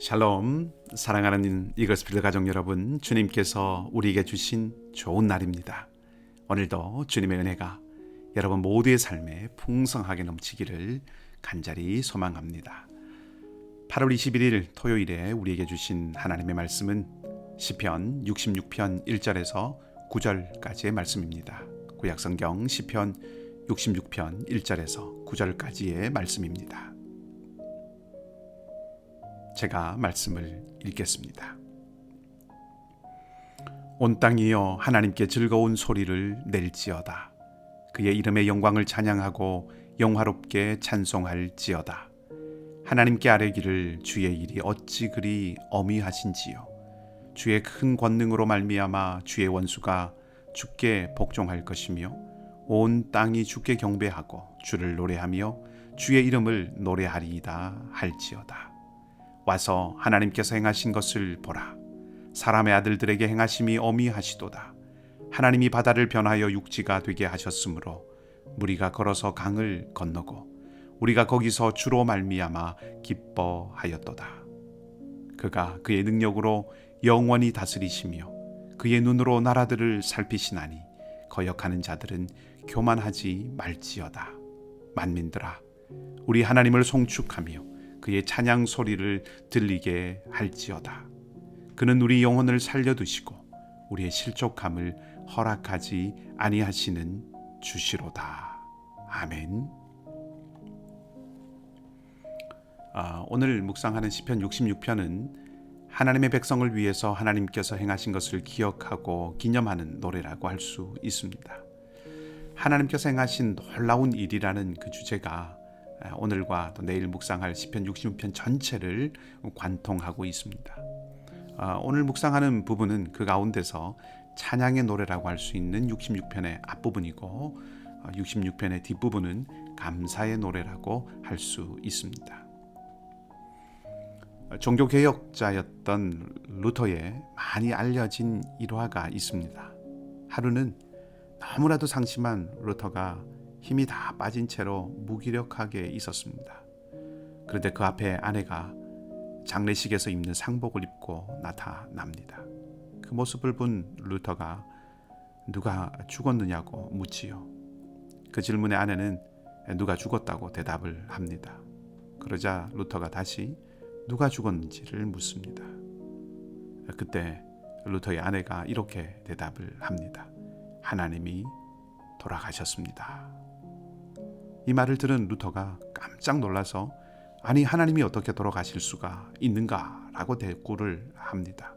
샬롬, 사랑하는 이글스필드 가족 여러분, 주님께서 우리에게 주신 좋은 날입니다. 오늘도 주님의 은혜가 여러분 모두의 삶에 풍성하게 넘치기를 간절히 소망합니다. 8월 21일 토요일에 우리에게 주신 하나님의 말씀은 시편 66편 1절에서 9절까지의 말씀입니다. 구약성경 시편 66편 1절에서 9절까지의 말씀입니다. 제가 말씀을 읽겠습니다. 온 땅이여 하나님께 즐거운 소리를 낼지어다. 그의 이름의 영광을 찬양하고 영화롭게 찬송할지어다. 하나님께 아뢰기를 주의 일이 어찌 그리 어미하신지요. 주의 큰 권능으로 말미암아 주의 원수가 주께 복종할 것이며 온 땅이 주께 경배하고 주를 노래하며 주의 이름을 노래하리이다 할지어다. 와서 하나님께서 행하신 것을 보라. 사람의 아들들에게 행하심이 어미하시도다. 하나님이 바다를 변하여 육지가 되게 하셨으므로 무리가 걸어서 강을 건너고 우리가 거기서 주로 말미암아 기뻐하였도다. 그가 그의 능력으로 영원히 다스리시며 그의 눈으로 나라들을 살피시나니 거역하는 자들은 교만하지 말지어다. 만민들아, 우리 하나님을 송축하며 그의 찬양 소리를 들리게 할지어다. 그는 우리 영혼을 살려두시고 우리의 실족함을 허락하지 아니하시는 주시로다. 아멘. 오늘 묵상하는 시편 66편은 하나님의 백성을 위해서 하나님께서 행하신 것을 기억하고 기념하는 노래라고 할 수 있습니다. 하나님께서 행하신 놀라운 일이라는 그 주제가 오늘과 또 내일 묵상할 시편 66편 전체를 관통하고 있습니다. 오늘 묵상하는 부분은 그 가운데서 찬양의 노래라고 할 수 있는 66편의 앞부분이고 66편의 뒷부분은 감사의 노래라고 할 수 있습니다. 종교개혁자였던 루터의 많이 알려진 일화가 있습니다. 하루는 너무나도 상심한 루터가 힘이 다 빠진 채로 무기력하게 있었습니다. 그런데 그 앞에 아내가 장례식에서 입는 상복을 입고 나타납니다. 그 모습을 본 루터가 누가 죽었느냐고 묻지요. 그 질문에 아내는 누가 죽었다고 대답을 합니다. 그러자 루터가 다시 누가 죽었는지를 묻습니다. 그때 루터의 아내가 이렇게 대답을 합니다. 하나님이 돌아가셨습니다. 이 말을 들은 루터가 깜짝 놀라서 아니 하나님이 어떻게 돌아가실 수가 있는가 라고 대꾸를 합니다.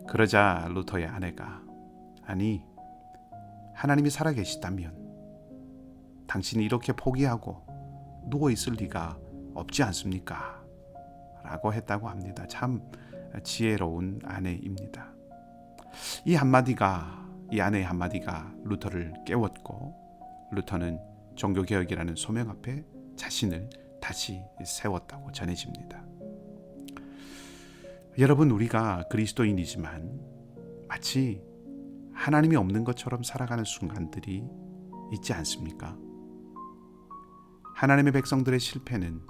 그러자 루터의 아내가 아니 하나님이 살아계시다면 당신이 이렇게 포기하고 누워있을 리가 없지 않습니까? 라고 했다고 합니다. 참 지혜로운 아내입니다. 이 아내의 한마디가 루터를 깨웠고 루터는 종교개혁이라는 소명 앞에 자신을 다시 세웠다고 전해집니다. 여러분, 우리가 그리스도인이지만 마치 하나님이 없는 것처럼 살아가는 순간들이 있지 않습니까? 하나님의 백성들의 실패는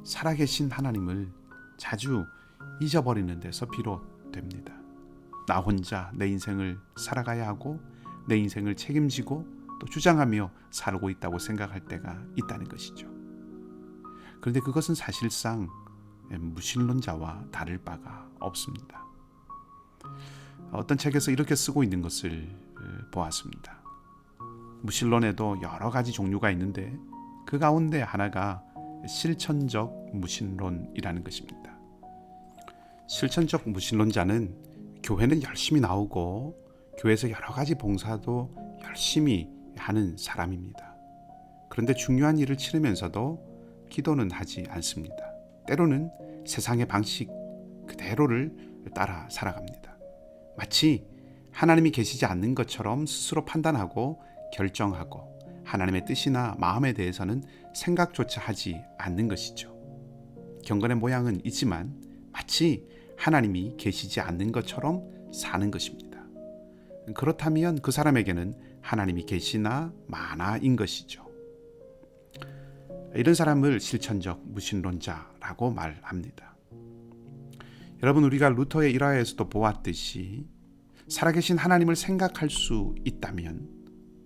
살아계신 하나님을 자주 잊어버리는 데서 비롯됩니다. 나 혼자 내 인생을 살아가야 하고 내 인생을 책임지고 또 주장하며 살고 있다고 생각할 때가 있다는 것이죠. 그런데 그것은 사실상 무신론자와 다를 바가 없습니다. 어떤 책에서 이렇게 쓰고 있는 것을 보았습니다. 무신론에도 여러 가지 종류가 있는데 그 가운데 하나가 실천적 무신론이라는 것입니다. 실천적 무신론자는 교회는 열심히 나오고 교회에서 여러 가지 봉사도 열심히 하는 사람입니다. 그런데 중요한 일을 치르면서도 기도는 하지 않습니다. 때로는 세상의 방식 그대로를 따라 살아갑니다. 마치 하나님이 계시지 않는 것처럼 스스로 판단하고 결정하고 하나님의 뜻이나 마음에 대해서는 생각조차 하지 않는 것이죠. 경건의 모양은 있지만 마치 하나님이 계시지 않는 것처럼 사는 것입니다. 그렇다면 그 사람에게는 하나님이 계시나 마나인 것이죠. 이런 사람을 실천적 무신론자라고 말합니다. 여러분, 우리가 루터의 일화에서도 보았듯이 살아계신 하나님을 생각할 수 있다면,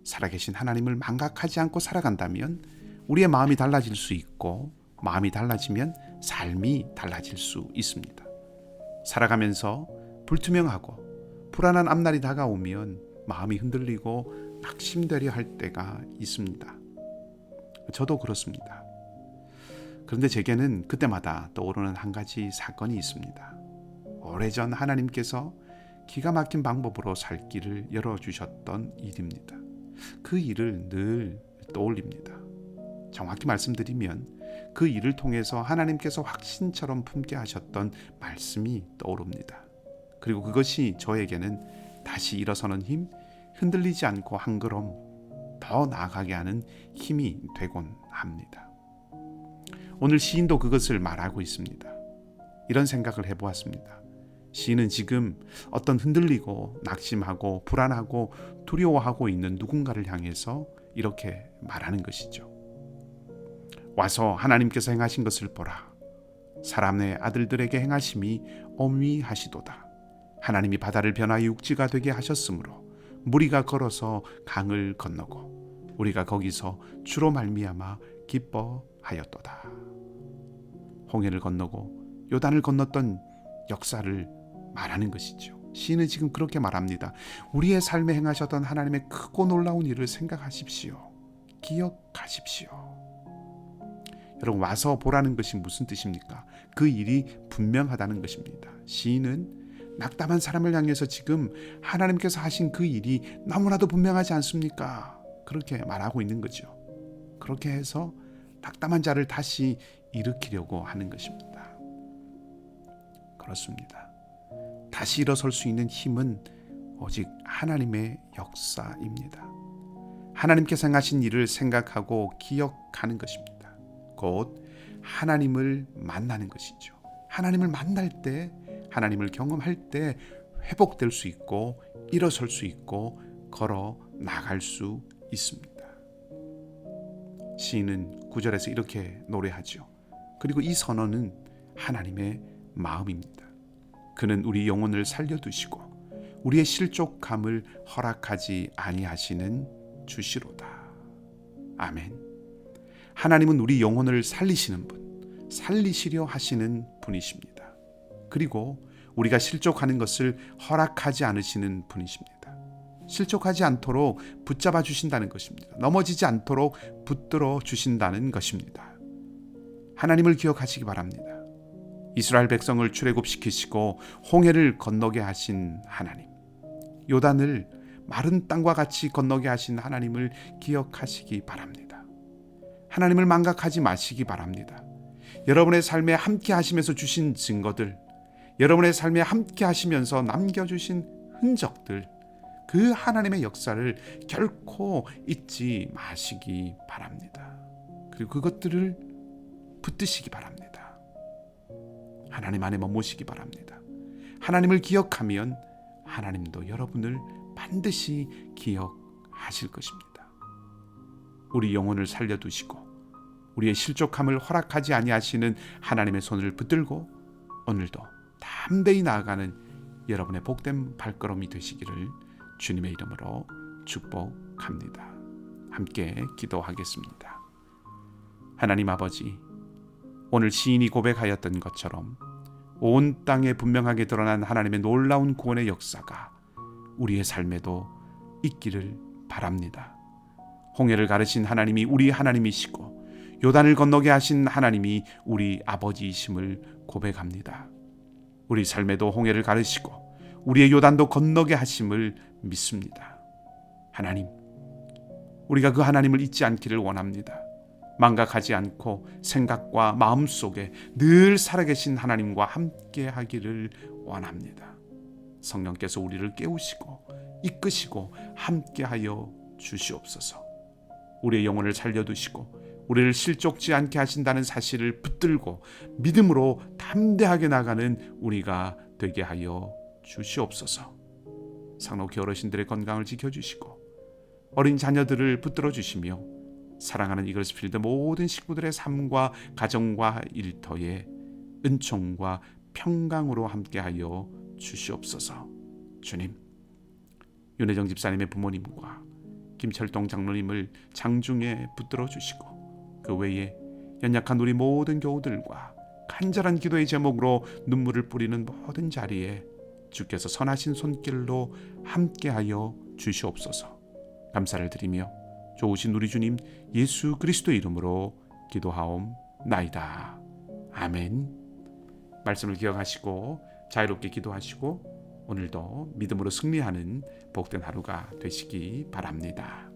살아계신 하나님을 망각하지 않고 살아간다면 우리의 마음이 달라질 수 있고, 마음이 달라지면 삶이 달라질 수 있습니다. 살아가면서 불투명하고 불안한 앞날이 다가오면 마음이 흔들리고 낙심되려 할 때가 있습니다. 저도 그렇습니다. 그런데 제게는 그때마다 떠오르는 한 가지 사건이 있습니다. 오래전 하나님께서 기가 막힌 방법으로 살 길을 열어주셨던 일입니다. 그 일을 늘 떠올립니다. 정확히 말씀드리면 그 일을 통해서 하나님께서 확신처럼 품게 하셨던 말씀이 떠오릅니다. 그리고 그것이 저에게는 다시 일어서는 힘, 흔들리지 않고 한 걸음 더 나아가게 하는 힘이 되곤 합니다. 오늘 시인도 그것을 말하고 있습니다. 이런 생각을 해보았습니다. 시인은 지금 어떤 흔들리고 낙심하고 불안하고 두려워하고 있는 누군가를 향해서 이렇게 말하는 것이죠. 와서 하나님께서 행하신 것을 보라. 사람의 아들들에게 행하심이 어미하시도다. 하나님이 바다를 변화해 육지가 되게 하셨으므로 무리가 걸어서 강을 건너고 우리가 거기서 주로 말미암아 기뻐하였도다. 홍해를 건너고 요단을 건넜던 역사를 말하는 것이죠. 시인은 지금 그렇게 말합니다. 우리의 삶에 행하셨던 하나님의 크고 놀라운 일을 생각하십시오. 기억하십시오. 여러분, 와서 보라는 것이 무슨 뜻입니까? 그 일이 분명하다는 것입니다. 시인은 낙담한 사람을 향해서 지금 하나님께서 하신 그 일이 너무나도 분명하지 않습니까? 그렇게 말하고 있는 거죠. 그렇게 해서 낙담한 자를 다시 일으키려고 하는 것입니다. 그렇습니다. 다시 일어설 수 있는 힘은 오직 하나님의 역사입니다. 하나님께서 행하신 일을 생각하고 기억하는 것입니다. 곧 하나님을 만나는 것이죠. 하나님을 만날 때, 하나님을 경험할 때 회복될 수 있고 일어설 수 있고 걸어 나갈 수 있습니다. 시인은 9절에서 이렇게 노래하죠. 그리고 이 선언은 하나님의 마음입니다. 그는 우리 영혼을 살려두시고 우리의 실족함을 허락하지 아니하시는 주시로다. 아멘. 하나님은 우리 영혼을 살리시는 분, 살리시려 하시는 분이십니다. 그리고 우리가 실족하는 것을 허락하지 않으시는 분이십니다. 실족하지 않도록 붙잡아 주신다는 것입니다. 넘어지지 않도록 붙들어 주신다는 것입니다. 하나님을 기억하시기 바랍니다. 이스라엘 백성을 출애굽시키시고 홍해를 건너게 하신 하나님, 요단을 마른 땅과 같이 건너게 하신 하나님을 기억하시기 바랍니다. 하나님을 망각하지 마시기 바랍니다. 여러분의 삶에 함께 하시면서 주신 증거들, 여러분의 삶에 함께 하시면서 남겨주신 흔적들, 그 하나님의 역사를 결코 잊지 마시기 바랍니다. 그리고 그것들을 붙드시기 바랍니다. 하나님 안에 머무시기 바랍니다. 하나님을 기억하면 하나님도 여러분을 반드시 기억하실 것입니다. 우리 영혼을 살려두시고 우리의 실족함을 허락하지 아니하시는 하나님의 손을 붙들고 오늘도 담대히 나아가는 여러분의 복된 발걸음이 되시기를 주님의 이름으로 축복합니다. 함께 기도하겠습니다. 하나님 아버지, 오늘 시인이 고백하였던 것처럼 온 땅에 분명하게 드러난 하나님의 놀라운 구원의 역사가 우리의 삶에도 있기를 바랍니다. 홍해를 가르신 하나님이 우리 하나님이시고 요단을 건너게 하신 하나님이 우리 아버지이심을 고백합니다. 우리 삶에도 홍해를 가르시고 우리의 요단도 건너게 하심을 믿습니다. 하나님, 우리가 그 하나님을 잊지 않기를 원합니다. 망각하지 않고 생각과 마음속에 늘 살아계신 하나님과 함께 하기를 원합니다. 성령께서 우리를 깨우시고 이끄시고 함께하여 주시옵소서. 우리의 영혼을 살려두시고 우리를 실족지 않게 하신다는 사실을 붙들고 믿음으로 담대하게 나가는 우리가 되게 하여 주시옵소서. 상록회 어르신들의 건강을 지켜주시고 어린 자녀들을 붙들어 주시며 사랑하는 이글스필드 모든 식구들의 삶과 가정과 일터에 은총과 평강으로 함께하여 주시옵소서. 주님, 윤혜정 집사님의 부모님과 김철동 장로님을 장중에 붙들어 주시고 그 외에 연약한 우리 모든 교우들과 간절한 기도의 제목으로 눈물을 뿌리는 모든 자리에 주께서 선하신 손길로 함께하여 주시옵소서. 감사를 드리며 좋으신 우리 주님 예수 그리스도의 이름으로 기도하옵나이다. 아멘. 말씀을 기억하시고 자유롭게 기도하시고 오늘도 믿음으로 승리하는 복된 하루가 되시기 바랍니다.